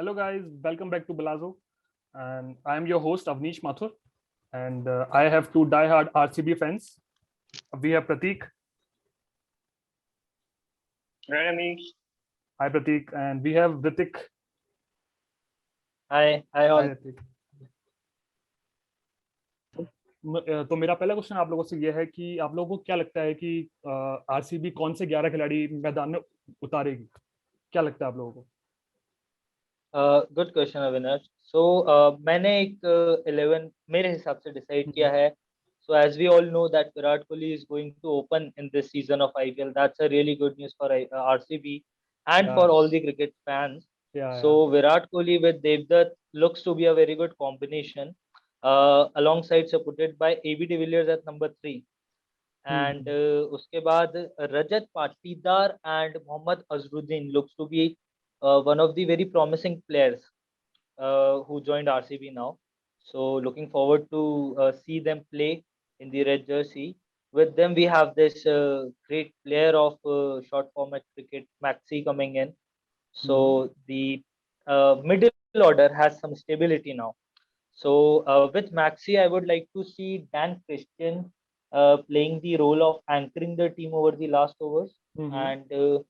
Hello, guys. Welcome back to Balazo. And I am your host, Avnish Mathur. And I have two diehard RCB fans. We have Pratik. Right, Amish? Hi, Pratik. And we have Ritik. Hi Hi, all. Ritik. तो मेरा पहला question आप लोगों से ये है कि आप लोगों को क्या लगता है कि आरसीबी कौन से 11 खिलाड़ी मैदान में उतारेगी? क्या लगता है आप लोगों को? Good question Avinash. सो मैंने एक 11 मेरे हिसाब से डिसाइड किया है. So as we all know that Virat Kohli is going to open in this season of IPL. That's a really good news for RCB and Yeah. for all the cricket fans. Yeah, So Virat Kohli with Devdutt looks to be a very good combination. Alongside supported by AB de Villiers at number 3. And उसके बाद Rajat Patidar and Mohammad Azharuddin looks to be one of the very promising players who joined RCB now. So looking forward to see them play in the red jersey. With them, we have this great player of short format cricket, Maxi, coming in. So the middle order has some stability now. So with Maxi, I would like to see Dan Christian playing the role of anchoring the team over the last overs, and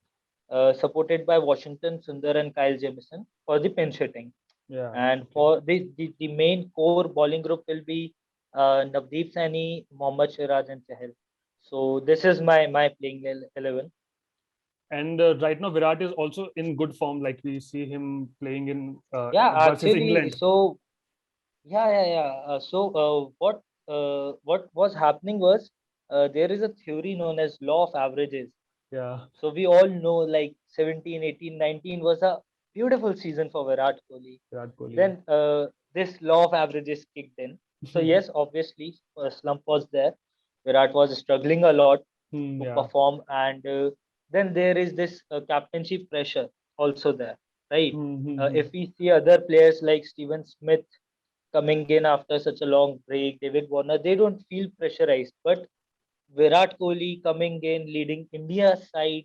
supported by Washington Sundar and Kyle Jamieson for the pinch hitting. Yeah. And for the main core bowling group will be Navdeep Saini, Mohammad Siraj, and Chahal. So this is my playing 11. And right now, Virat is also in good form. Like we see him playing in Yeah, versus actually, England. so yeah. What was happening was there is a theory known as law of averages. Yeah. So we all know like 17, 18, 19 was a beautiful season for Virat Kohli. Virat Kohli. Then this law of averages kicked in. So yes, obviously, a slump was there. Virat was struggling a lot to perform, and then there is this captaincy pressure also there, right? If we see other players like Steven Smith coming in after such a long break, David Warner, they don't feel pressurized. But Virat Kohli coming in, leading India's side,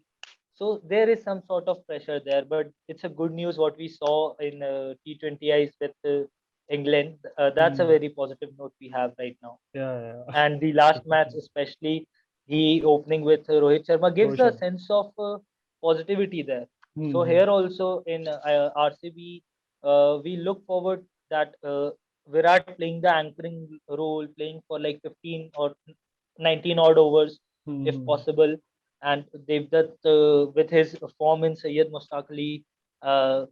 so there is some sort of pressure there. But it's a good news what we saw in T20Is with England. That's a very positive note we have right now. Yeah. And the last match, especially he opening with Rohit Sharma, gives Rohit a Sharma. sense of positivity there. So here also in RCB, we look forward that Virat playing the anchoring role, playing for like 15 or 19 odd overs if possible, and Devdutt with his form in Syed Mustaq Ali,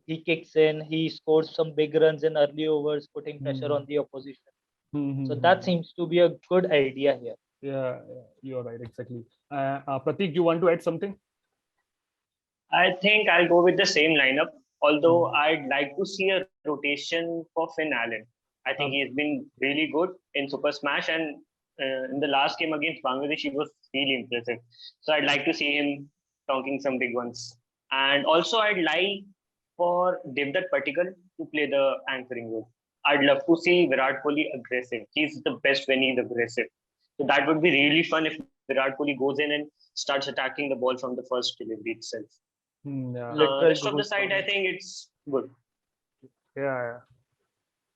he kicks in, he scores some big runs in early overs, putting pressure on the opposition. So that seems to be a good idea here. Yeah, you're right, exactly. Pratik, you want to add something? I think I'll go with the same lineup, although I'd like to see a rotation for Finn Allen. I think he's been really good in Super Smash, and in the last game against Bangladesh, he was really impressive. So I'd like to see him tonking some big ones. And also, I'd like for Devdutt Patikal to play the anchoring role. I'd love to see Virat Kohli aggressive. He's the best when he's aggressive. So that would be really fun if Virat Kohli goes in and starts attacking the ball from the first delivery itself. Rest of the side, I think it's good. Yeah.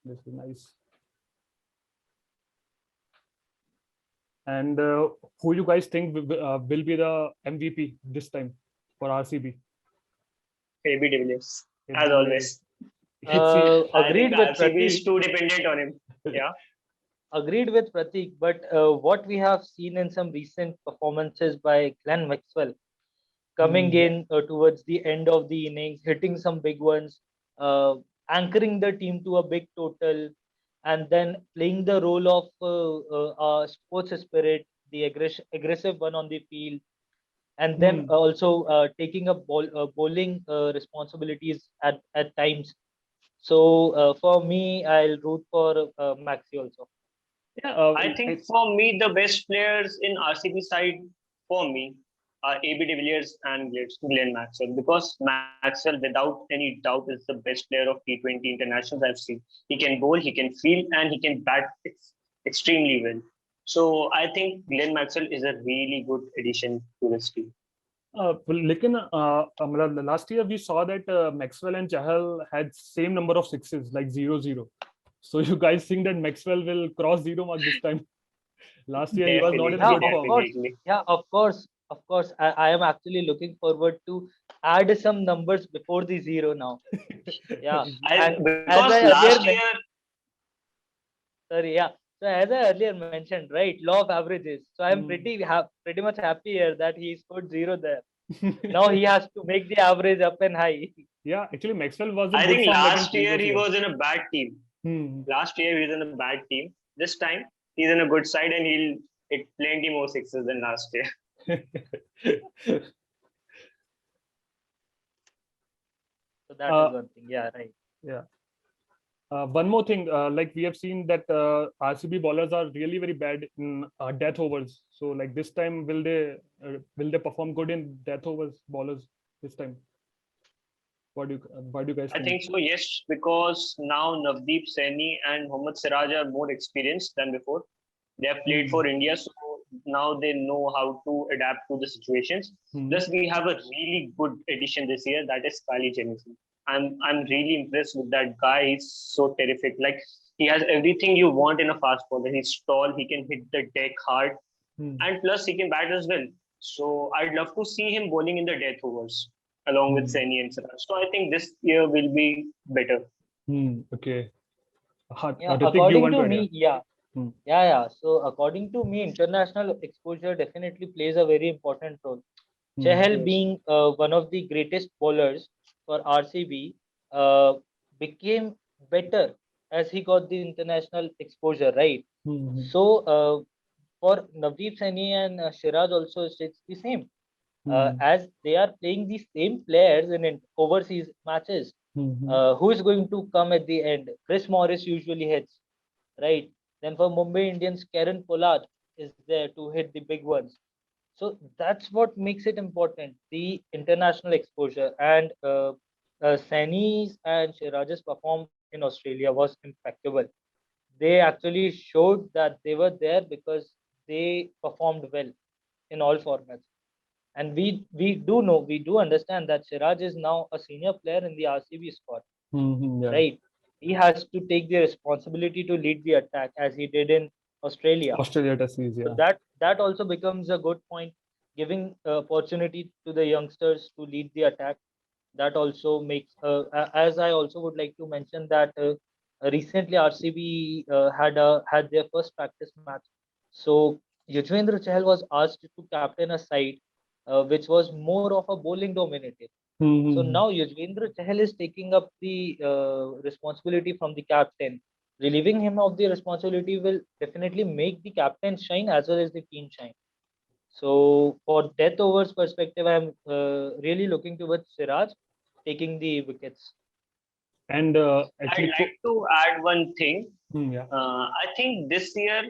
This is nice. And who you guys think will be the MVP this time for RCB? AB de Villiers, as always. Agreed with RCB is Pratik. too dependent on him. Yeah. Agreed with Pratik, but what we have seen in some recent performances by Glenn Maxwell, coming in towards the end of the innings, hitting some big ones, anchoring the team to a big total, and then playing the role of sports spirit, the aggressive one on the field, and then also taking up bowling responsibilities at times. So for me, I'll root for Maxi also. Yeah, I think for me, the best players in RCB side for me are AB de Villiers and Glenn Maxwell, because Maxwell, without any doubt, is the best player of T20 internationals I've seen. He can bowl, he can field, and he can bat extremely well. So I think Glenn Maxwell is a really good addition to this team. लेकिन मतलब last year we saw that Maxwell and Chahal had same number of sixes, like 0-0. So you guys think that Maxwell will cross zero mark this time? Last year he was not in Yeah, good of form. course. Definitely. Yeah, of course. Of course. I am actually looking forward to add some numbers before the zero now. Yeah. And as Because I earlier last mentioned, year, sorry, yeah. So as I earlier mentioned, right, law of averages. So I'm Hmm. pretty much happy here that he scored zero there. Now he has to make the average up and high. Yeah, actually Maxwell was in I good think form like in last year previous he years. was in a bad team. Hmm. Last year he was in a bad team. This time he's in a good side and he'll hit plenty more sixes than last year. So that is uh, one thing. Yeah, right. yeah. One more thing, like we have seen that RCB bowlers are really very bad in death overs. So like this time, will they perform good in death overs bowlers this time? What do you guys I think? think so, yes, because now Navdeep Saini and Mohammad Siraj are more experienced than before. They have played for India, so now they know how to adapt to the situations. Hmm. Plus, we have a really good addition this year, that is Kali Jennison. I'm really impressed with that guy. He's so terrific. Like he has everything you want in a fast bowler. He's tall, he can hit the deck hard, Hmm. and plus he can bat as well. So I'd love to see him bowling in the death overs along with Hmm. Saini and Siraj. So I think this year will be better. Okay. Yeah, Ritik, you according want to to add? Yeah. me, yeah. Hmm. Yeah. So according to me, international exposure definitely plays a very important role. Hmm. Chahal Yes. being one of the greatest bowlers for RCB uh, became better as he got the international exposure, right? Hmm. So for Navdeep Saini and Siraj also it's the same. Hmm. As they are playing the same players in overseas matches. Hmm. Who is going to come at the end? Chris Morris usually hits, right? Then for Mumbai Indians, Karen Pollard is there to hit the big ones. So that's what makes it important, the international exposure. And Saini's and Siraj's perform in Australia was impeccable. They actually showed that they were there because they performed well in all formats. And we do understand that Siraj is now a senior player in the RCB squad, Yeah. right? He has to take the responsibility to lead the attack as he did in Australia. Australia Test series. So Yeah. that also becomes a good point, giving opportunity to the youngsters to lead the attack. That also makes, as I also would like to mention that recently RCB had their first practice match. So Yuzvendra Chahal was asked to captain a side which was more of a bowling dominated. So Hmm. now Yuzvendra Chahal is taking up the responsibility from the captain. Relieving him of the responsibility will definitely make the captain shine as well as the team shine. So for death overs perspective, I'm really looking towards Siraj taking the wickets. And I'd actually, like to add one thing. yeah. I think this year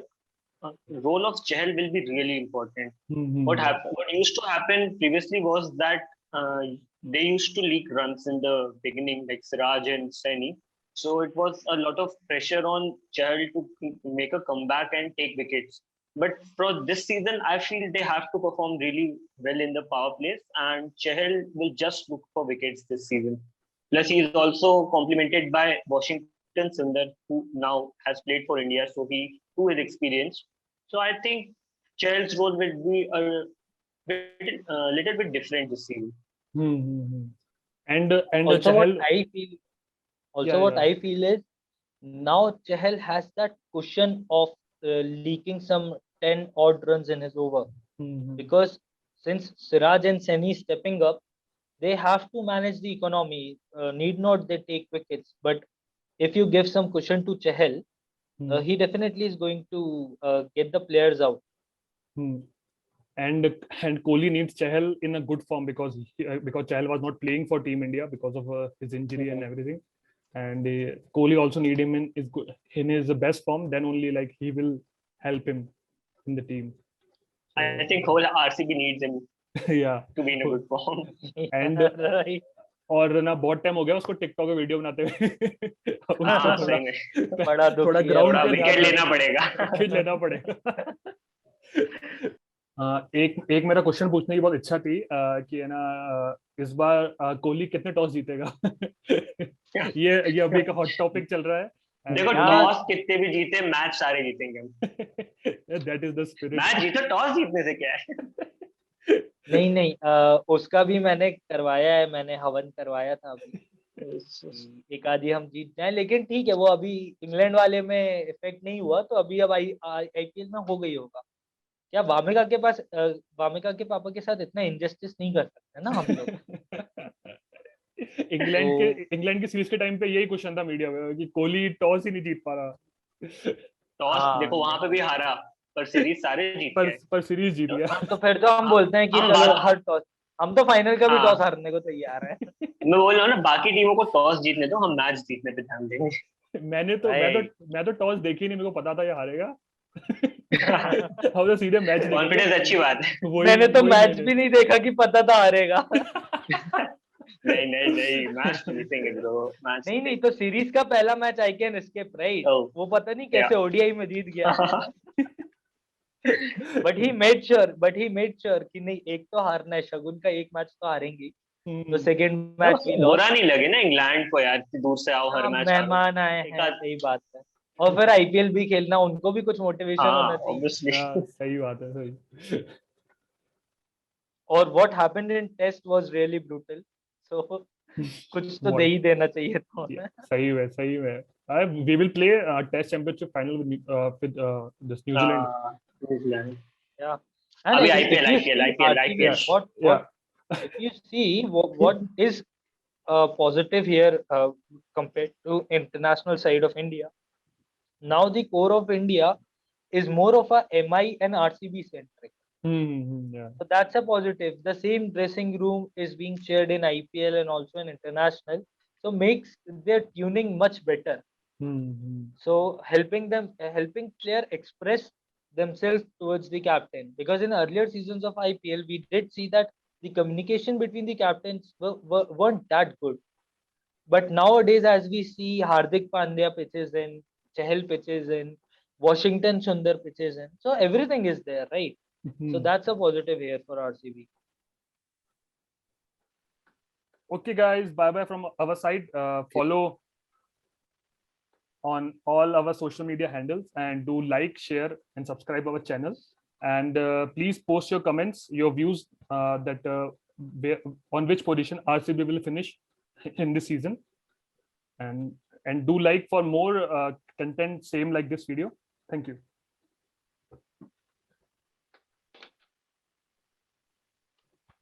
role of Chahal will be really important. Yeah. What used to happen previously was that uh, they used to leak runs in the beginning, like Siraj and Saini. So it was a lot of pressure on Chahal to make a comeback and take wickets. But for this season, I feel they have to perform really well in the power plays, and Chahal will just look for wickets this season. Plus, he is also complemented by Washington Sundar, who now has played for India, so he too is experienced. So I think Chahal's role will be little bit different this season. And Also, what Chahal, I feel, yeah, also what yeah. I feel is now Chahal has that cushion of leaking some 10 odd runs in his over, because since Siraj and Saini stepping up, they have to manage the economy. Need not they take wickets, but if you give some cushion to Chahal, he definitely is going to get the players out. And Kohli needs Chahal in a good form because Chahal was not playing for Team India because of his injury and everything. And Kohli also need him in his best form. Then only like he will help him in the team. So, I think whole RCB needs him yeah. to be in a good form. And Right. और ना बहुत time हो गया उसको TikTok पे video बनाते हुए हाँ, उसको सही में बड़ा थोड़ा दुखी है ग्राउंड थोड़ा पे विकेट ध्यान लेना पड़ेगा. विकेट लेना पड़ेगा एक मेरा क्वेश्चन पूछने की बहुत इच्छा थी कि है ना, इस बार कोहली कितने टॉस जीतेगा? ये अभी का हॉट टॉपिक चल रहा है। देखो यार- टॉस कितने भी जीते, मैच सारे जीतेंगे हम। That is the match spirit. जीतो, टॉस जीतने से क्या है। नहीं नहीं, उसका भी मैंने करवाया है, मैंने हवन करवाया था अभी कि एक आधी हम जीत जाएं, लेकिन ठीक है, वो अभी इंग्लैंड वाले में इफेक्ट नहीं हुआ, तो अभी अब आईपीएल में हो गई होगा। क्या वामिका के पास वामिका के पापा के साथ इतना इंजस्टिस नहीं कर सकते ना हम लोग। इंग्लैंड की सीरीज के टाइम पे यही क्वेश्चन था मीडिया में कि कोहली टॉस ही नहीं जीत पा रहा। टॉस हाँ, देखो वहां पे भी हारा, पर सीरीज सारे जीत गए। पर सीरीज जीत गया। हाँ, तो फिर तो हम बोलते हैं कि हम चलो बात हर टॉस, हम तो फाइनल का भी हाँ, टॉस हारने को तैयार है। मैं बोल रहा हूँ ना, बाकी टीमों को टॉस जीतने दो, हम मैच जीतने पे ध्यान देंगे। मैं तो टॉस देखी नहीं, मेरे को पता था ये हारेगा। हम तो सीधे मैच देखेंगे। कॉन्फिडेंस अच्छी बात है। मैंने तो मैच मैंने- भी नहीं देखा कि पता था हारेगा। नहीं नहीं नहीं, मैच जीतेंगे ब्रो, मैच नहीं नहीं, तो सीरीज का पहला match I can escape right, Oh, वो पता नहीं कैसे ओडीआई में जीत गया। जीतेंगे। बट ही मेड श्योर कि नहीं, एक तो हारना है, शगुन का एक मैच तो हारेंगे, तो हम्म, सेकंड मैच भी बुरा लॉस। नहीं लगे ना इंग्लैंड को यार, कि दूर से आओ हर मैच हारो। मेहमान आए एक हैं, आध, सही बात है। और फिर आईपीएल भी खेलना, उनको भी कुछ मोटिवेशन हाँ होना चाहिए। ऑब्वियसली। हाँ सही बात है, सही। और what happened in test was really brutal, so कुछ तो दे What? ही देना चाहिए था Yeah, उन्हें। सही है, सही है। We will play Test Championship final with this New Zealand. New Zealand. Yeah. And अभी if IPL you IPL see IPL RCB, IPL. Yeah. if you see what is positive here compared to international side of India, now the core of India is more of a MI and RCB centric. Yeah. So that's a positive. The same dressing room is being shared in IPL and also in international, so makes their tuning much better. So helping player express themselves towards the captain, because in earlier seasons of IPL we did see that the communication between the captains weren't that good. But nowadays, as we see Hardik Pandya pitches in, Chahal pitches in, Washington Sundar pitches in, so everything is there, right? So that's a positive here for RCB. Okay, guys. Bye bye from our side. Follow on all our social media handles and do like, share, and subscribe our channel. And please post your comments, your views on which position RCB will finish in this season. And do like for more content same like this video. Thank you.